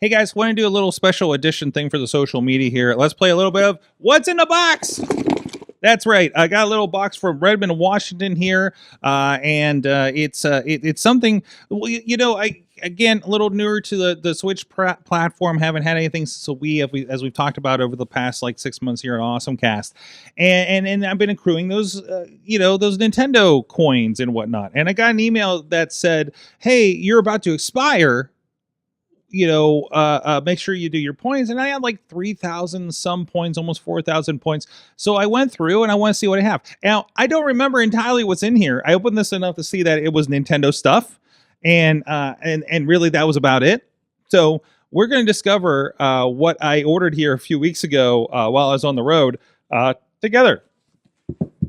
Hey guys, want to do a little special edition thing for the social media here. Let's play a little bit of What's in the Box? That's right. I got a little box from Redmond, Washington here, and it's something. Well, I again a little newer to the Switch platform. Haven't had anything since the Wii, as we've talked about over the past like 6 months here at AwesomeCast, and I've been accruing those those Nintendo coins and whatnot. And I got an email that said, "Hey, you're about to expire. Make sure you do your points." And I had like 3,000 some points, almost 4,000 points. So I went through and I want to see what I have. Now, I don't remember entirely what's in here. I opened this enough to see that it was Nintendo stuff. And really that was about it. So we're going to discover what I ordered here a few weeks ago while I was on the road together.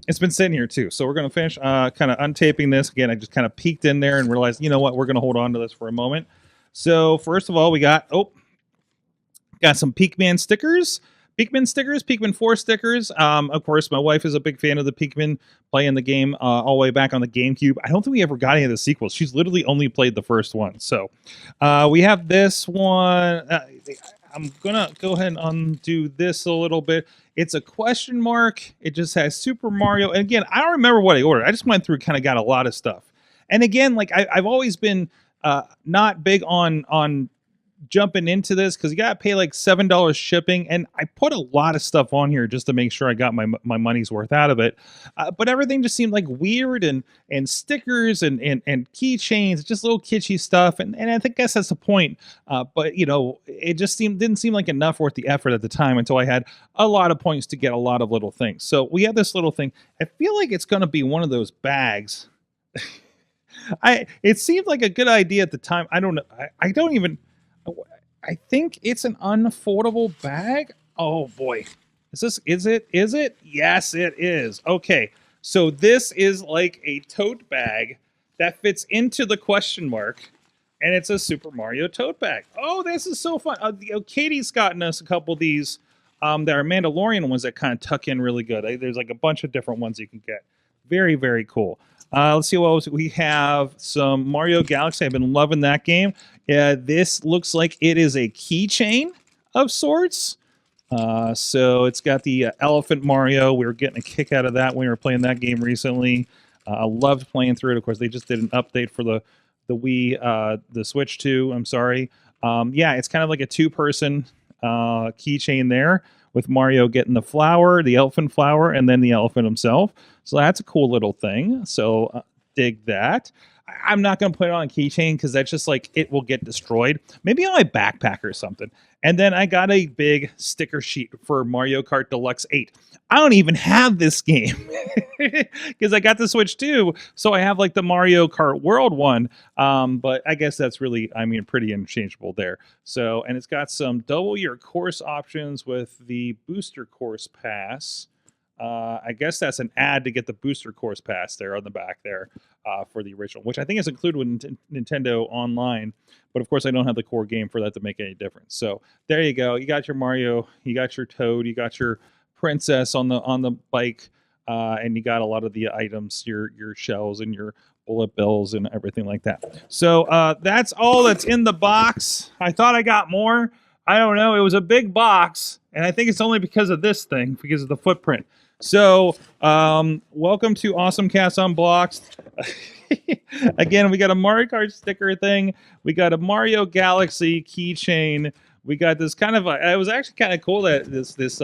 It's been sitting here too. So we're going to finish kind of untaping this. Again, I just kind of peeked in there and realized, you know what, we're going to hold on to this for a moment. So first of all, we got some Pikmin stickers. Pikmin 4 stickers. Of course, my wife is a big fan of the Pikmin, playing the game all the way back on the GameCube. I don't think we ever got any of the sequels. She's literally only played the first one. So we have this one. I'm going to go ahead and undo this a little bit. It's a question mark. It just has Super Mario. And again, I don't remember what I ordered. I just went through, kind of got a lot of stuff. And again, like I've always been not big on jumping into this because you got to pay like $7 shipping, and I put a lot of stuff on here just to make sure I got my money's worth out of it. But everything just seemed like weird and stickers and keychains, just little kitschy stuff, and I guess that's the point. But it just didn't seem like enough worth the effort at the time until I had a lot of points to get a lot of little things. So we have this little thing. I feel like it's going to be one of those bags. It seemed like a good idea at the time. I don't know. I think it's an unfoldable bag. Oh boy. Is it? Yes, it is. Okay. So this is like a tote bag that fits into the question mark, and it's a Super Mario tote bag. Oh, this is so fun. Katie's gotten us a couple of these that are Mandalorian ones that kind of tuck in really good. There's like a bunch of different ones you can get. Very, very cool. Let's see what else we have. Some Mario Galaxy. I've been loving that game. This looks like it is a keychain of sorts. So it's got the elephant Mario. We were getting a kick out of that when we were playing that game recently. I loved playing through it. Of course, they just did an update for the Wii, the Switch 2. I'm sorry. Yeah, it's kind of like a two-person keychain there, with Mario getting the flower, the elephant flower, and then the elephant himself. So that's a cool little thing. So dig that. I'm not going to put it on a keychain because that's just like, it will get destroyed. Maybe on my backpack or something. And then I got a big sticker sheet for Mario Kart Deluxe 8. I don't even have this game because I got the Switch 2. So I have like the Mario Kart World one. But I guess that's really, pretty interchangeable there. So, and it's got some double year course options with the booster course pass. I guess that's an ad to get the booster course pass there on the back there for the original, which I think is included with Nintendo Online. But of course, I don't have the core game for that to make any difference. So there you go. You got your Mario, you got your Toad, you got your Princess on the bike, and you got a lot of the items, your shells and your bullet bills and everything like that. So that's all that's in the box. I thought I got more. I don't know. It was a big box, and I think it's only because of this thing, because of the footprint. So, welcome to AwesomeCast Unboxed. Again, we got a Mario Kart sticker thing. We got a Mario Galaxy keychain. We got this kind of it was actually kind of cool that this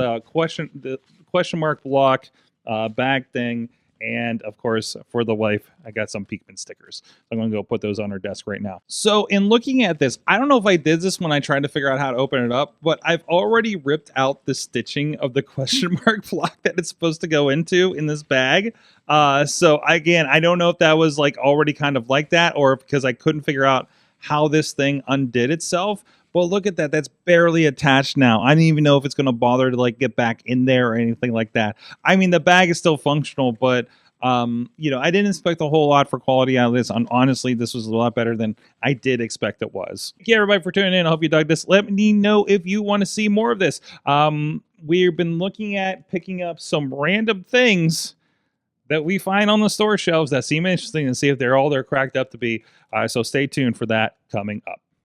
question mark block bag thing. And of course, for the wife, I got some Pikmin stickers. I'm going to go put those on her desk right now. So in looking at this, I don't know if I did this when I tried to figure out how to open it up, but I've already ripped out the stitching of the question mark block that it's supposed to go into in this bag. So again, I don't know if that was like already kind of like that, or because I couldn't figure out how this thing undid itself. But look at that. That's barely attached now. I don't even know if it's going to bother to like get back in there or anything like that. I mean, the bag is still functional, but I didn't expect a whole lot for quality out of this. Honestly, this was a lot better than I did expect it was. Thank you, everybody, for tuning in. I hope you dug this. Let me know if you want to see more of this. We've been looking at picking up some random things that we find on the store shelves that seem interesting and see if they're all they're cracked up to be. So stay tuned for that coming up.